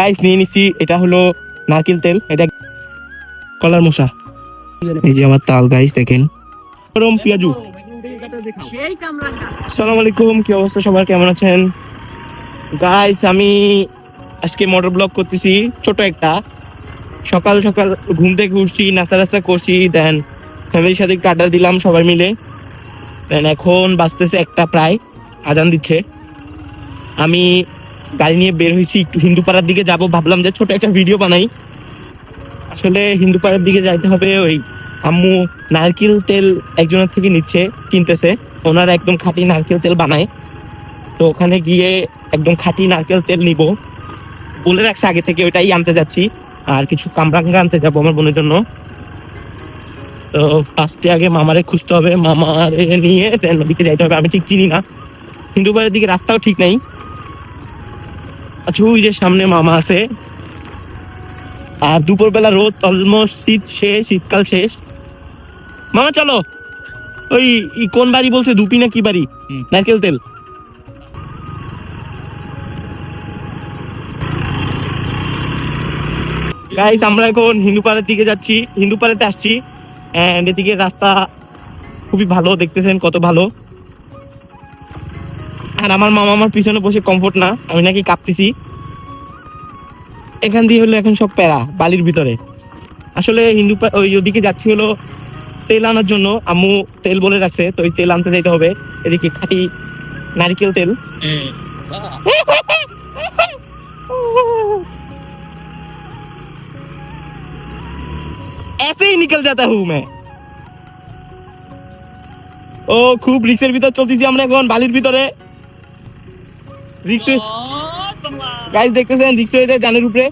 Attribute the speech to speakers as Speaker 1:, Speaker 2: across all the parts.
Speaker 1: Guys নিয়ে নিছি, এটা হলো নারকেল তেল, এটা কলার মশা। এই যে আমার তাল গাইস দেখেন, গরম পেঁয়াজু। আসসালামু আলাইকুম, কি অবস্থা সবার, কেমন আছেন গাইস? আমি আজকে মোটর ব্লগ করতেছি, ছোট একটা। সকাল সকাল ঘুম থেকে উঠছি, নাস্তা টাস্তা করছি, দেন ফ্যামিলির সাথে একটু আড্ডা দিলাম সবাই মিলে। দেন এখন বাজতেছে একটা, প্রায় আজান দিচ্ছে। আমি গাড়ি নিয়ে বের হয়েছি, একটু হিন্দুপাড়ার দিকে যাব, ভাবলাম যে ছোট একটা ভিডিও বানাই। আসলে হিন্দুপাড়ার দিকে যাইতে হবে, ওই আম্মু নারকেল তেল একজনের থেকে নিচ্ছে, কিনতেছে। ওনারা একদম খাঁটি নারকেল তেল বানায়, তো ওখানে গিয়ে একদম খাঁটি নারকেল তেল নিব বলে রাখছে আগে থেকে, ওইটাই আনতে যাচ্ছি। আর কিছু কামরাঙ্গা আনতে যাবো আমার বোনের জন্য। তো ফার্স্টে আগে মামারে খুঁজতে হবে, মামারে নিয়ে দেন ওদিকে যাইতে হবে। আমি ঠিক চিনি না, হিন্দুপাড়ার দিকে রাস্তাও ঠিক নাই। আচ্ছা, ওই যে সামনে মামা আছে। আর দুপুরবেলা রোদ, অলমোস্ট শীতকাল শেষ। মামা চলো, ওই কোন বাড়ি বলছে, দুপি না কি বাড়ি, নারকেল তেল। গাইস আমরা এখন হিন্দুপাড়ার দিকে যাচ্ছি, হিন্দুপাড়াতে আসছি। এন্ড এদিকে রাস্তা খুবই ভালো, দেখতেছেন কত ভালো। আর আমার মামা আমার পিছনে বসে কমফোর্ট না, আমি নাকি কাঁপতেছি। এখান দিয়ে হলো এখন সব প্যারা বালির ভিতরে। আসলে ওই ওদিকে যাচ্ছি হলো তেল আনার জন্য, আম্মু তেল বলে রাখছে, তো ওই তেল আনতে যেতে হবে। এদিকে খাঁটি নারকেল তেল। ऐसे ही निकल जाता हूँ मैं। ও খুব রিক্সের ভিতর চলতেছি আমরা এখন, বালির ভিতরে। রিক্সে গাইস দেখতেছেন, রিক্সা হয়ে যায় জানের উপরে।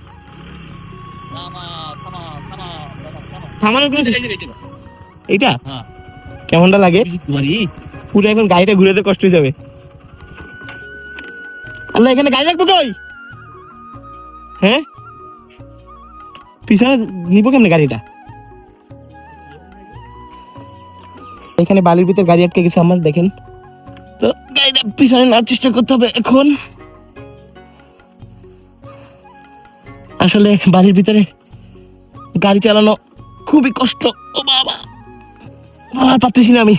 Speaker 1: থামানোর কোনো এইটা কেমনটা লাগে পুরো, এখন গাড়িটা ঘুরে কষ্ট হয়ে যাবে। আল্লাহ, এখানে গাড়ি রাখবো কই? হ্যাঁ, পিছনে নিবো কেমনে গাড়িটা? এখানে বালির ভিতর গাড়ি আটকে গেছে আমার, দেখেন তো। গাড়িটা পিছনে নেওয়ার চেষ্টা করতে হবে এখন। আসলে বালির ভিতরে গাড়ি চালানো খুবই কষ্ট। ও বাবা, আর পারতেছি না আমি।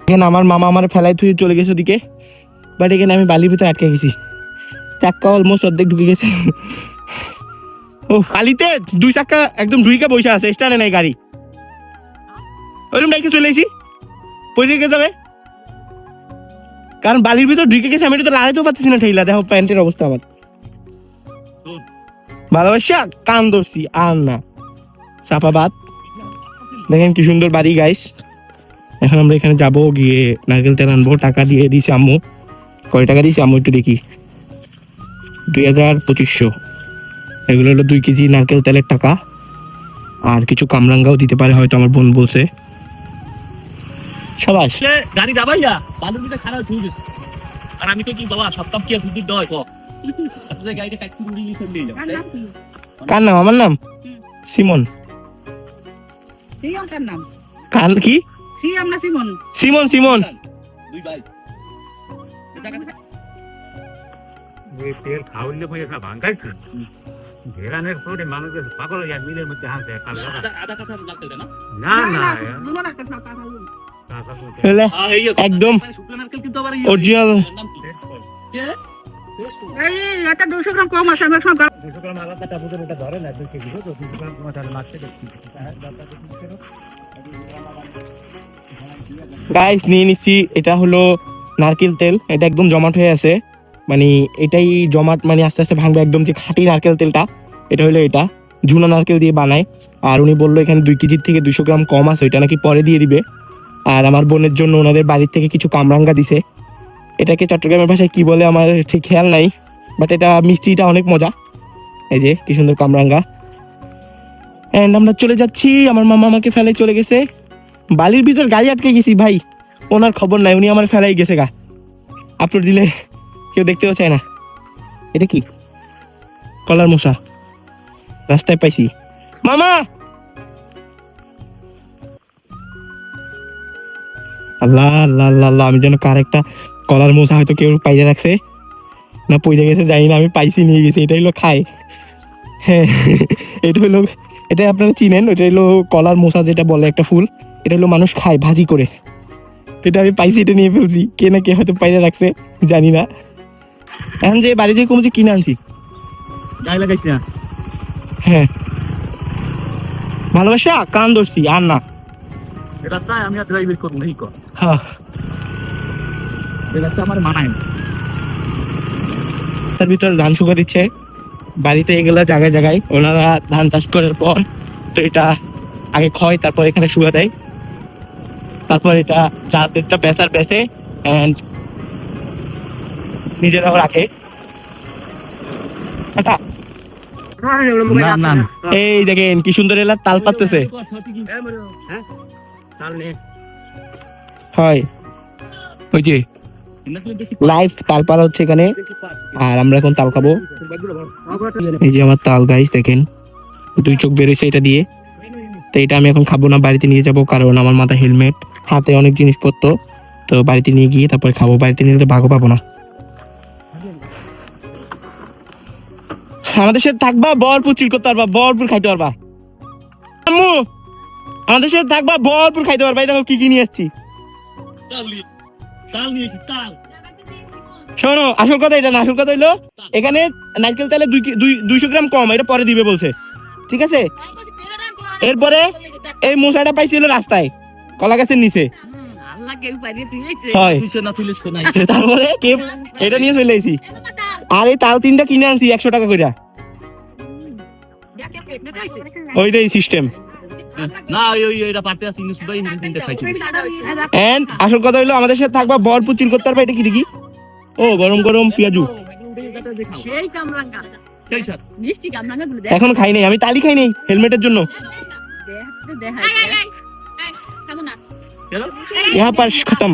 Speaker 1: এখানে আমার মামা আমার ফেলাই থুয়ে চলে গেছে ওদিকে, বাট এখানে আমি বালির ভিতরে আটকে গেছি। চাক্কা অলমোস্ট অর্ধেক ঢুকে গেছে। ও বালিতে দুই চাক্কা একদম ঢুইকা বসে আছে, স্ট্যান্ডে নাই গাড়ি। ওইরকম ডাইকে চলে এসেছি, পড়ে রেখে যাবে। কারণ বালির ভিতর ঢুকে গেছে, আমি তো লাড়াইতেও পারতেছি না ঠেলা। দেখো প্যান্টের অবস্থা আমার, ভালোবাসা কান ধরছি আর না। চাপাবাদ দেখেন কি সুন্দর বাড়ি গাইস। এখন আমরা এখানে যাবো, গিয়ে নারকেল তেল আনবো। টাকা দিয়ে দিয়েছি আম্মু। কয় টাকা দিয়েছি আম্মু একটু দেখি, 2200। এগুলো হলো 2 কেজি নারকেল তেলের টাকা। আর কিছু কামরাঙ্গাও দিতে পারে হয়তো, আমার বোন বলছে। সবাই
Speaker 2: গাড়ি দাবাইয়া বালুর ভিতরে খারাপ হয়ে গেছে। আর আমি তো কি বাবা সপ্তাহ কি বুদ্ধি দেওয়া হয় আপনাদের গাড়িটা ট্যাক্সি উড়িয়ে নিয়ে চলে এলাম।
Speaker 1: কার নাম? আমার নাম সিমন।
Speaker 3: কার নাম?
Speaker 1: কার কি?
Speaker 3: সিমন।
Speaker 1: সিমন।
Speaker 2: দুই ভাই এই তেল খাওয়াইলে বই একটা ভাঙাইছে। ঘেরানের পরে মানুষের পাগল হয়ে যায়, মিলের মধ্যে হাসে। আধা কাঁচা লাগতে না, না না
Speaker 1: একদম অরিজিনাল।
Speaker 3: এই এটা 200 গ্রাম কম আছে, আমি সব
Speaker 2: 200 গ্রাম আলাদা টাপুদের এটা ধরে না, 2 কেজি তো 200 গ্রাম তোমার তাহলে মাছতে দেখছি।
Speaker 1: গাইস নিয়ে নিচ্ছি, এটা হলো নারকেল তেল, এটা একদম জমাট হয়ে আছে। মানে এটাই জমাট, মানে আস্তে আস্তে ভাঙবে একদম। যে খাঁটি নারকেল তেলটা, এটা হলো এটা ঝুনা নারকেল দিয়ে বানায়। আর উনি বললো এখানে 2 কেজির থেকে 200 গ্রাম কম আছে, ওইটা নাকি পরে দিয়ে দিবে। আর আমার বোনের জন্য ওনাদের বাড়ির থেকে কিছু কামরাঙ্গা দিছে। এটাকে চট্টগ্রামের ভাষায় কি বলে আমার ঠিক খেয়াল নাই, বাট এটা মিষ্টিটা অনেক মজা। এই যে কি সুন্দর কামরাঙ্গা। এন্ড আমরা চলে যাচ্ছি, আমার মামা আমাকে ফেলে চলে গেছে। বালির ভিতর গাড়ি আটকে গেছি ভাই, ওনার খবর নাই, উনি আমার ফেলাই গেছে গা। আপলোড দিলে কেউ দেখতেও চায় না। এটা কি? কলার মশা রাস্তায় পাইছি। মামা, আল্লাহ আল্লাহ আল্লাহ, আমি যেন কার একটা কলার মশা হয়তো কেউ পাইরে রাখছে। না পড়ে গেছে জানি না, আমি পাইছি নিয়ে গেছি। এটা হলো খায়, হ্যাঁ এটা আপনারা চিনেন, ওটা হলো কলার মোসা যেটা বলে একটা ফুল, এটা হলো মানুষ খায় ভাজি করে। তো এটা আমি পাইছি, এটা নিয়ে ফেলছি, কে না কে হয়তো পাইরে রাখছে জানি না। এখন যে বাড়ি থেকে কমছে কিনে আনছি।
Speaker 2: গায়ে লাগাইছি না,
Speaker 1: হ্যাঁ ভালোবাসা কান ধরছি আর না।
Speaker 2: এটা তাই আমি আর ড্রাইভার করবো না, কর
Speaker 1: হ্যাঁ
Speaker 2: এটা তো আমার মানায় না।
Speaker 1: তার ভিতর ধান শুকা দিচ্ছে বাড়িতে, এগুলা জায়গায় জায়গায় ওনারা ধান চাষ করার পর তো এটা আগে ক্ষয়, তারপর এখানে শুকা দেয়, তারপর এটা যাদেরটা বেচার বেচে এন্ড নিজেরাও রাখে। এটা
Speaker 2: না না
Speaker 1: এই দেখেন কি সুন্দর এলা তাল পাততেছে।
Speaker 2: হ্যাঁ তাহলে
Speaker 1: হয় ওই যে লাইভ তাল পাড়া হচ্ছে এখানে, আর আমরা এখন তাল খাবো। এই যে আমার তাল গাইস দেখেন, 2 চোখ বেরোইছে এটা দিয়ে। তো এটা আমি এখন খাবো না, বাড়িতে নিয়ে যাবো, কারণ আমার মাথায় হেলমেট, হাতে অনেক জিনিসপত্র, তো বাড়িতে নিয়ে গিয়ে তারপরে খাবো। বাড়িতে নিয়ে গেলে ভাগও পাবো না। আমাদের সাথে থাকবা, ভরপুর চিল করতে পারবা, ভরপুর খাইতে পারবা। আম্মু আমাদের সাথে থাকবা, ভরপুর খাইতে পারবা। এই দেখো কি কি নিয়ে আসছি।
Speaker 2: তাল নিয়েছি, তাল
Speaker 1: শোনো, আসল কথা এটা না, আসল কথা হইলো এখানে নারকেল তেলে 200 গ্রাম কম, এটা পরে দিবে বলছে, ঠিক আছে। এরপরে এই মশাটা পাইছিল রাস্তায় কলা গাছের নিচে, হয় তারপরে কে এটা নিয়ে চলে আইছি। আর এই তাল 3টা কিনে আনছি 100 টাকা করে, ওইটাই সিস্টেম।
Speaker 2: না ওই এটা পারতে আসি না, শুধু তিনটা খাইছি।
Speaker 1: এন্ড আসল কথা হইলো আমাদের সাথে থাকবা, ভরপুর চিল করতে পারবা। এটা কি দেখি, ও গরম গরম পেঁয়াজু,
Speaker 3: সেই কামরাঙ্গা
Speaker 2: সেই সাথ
Speaker 3: মিষ্টি কামরাঙ্গা গুলো দেখ
Speaker 1: এখন খাই নাই, আমি তালি খাই নাই হেলমেটের জন্য।
Speaker 3: দেখ
Speaker 2: কেন
Speaker 1: यहाँ पर खत्म।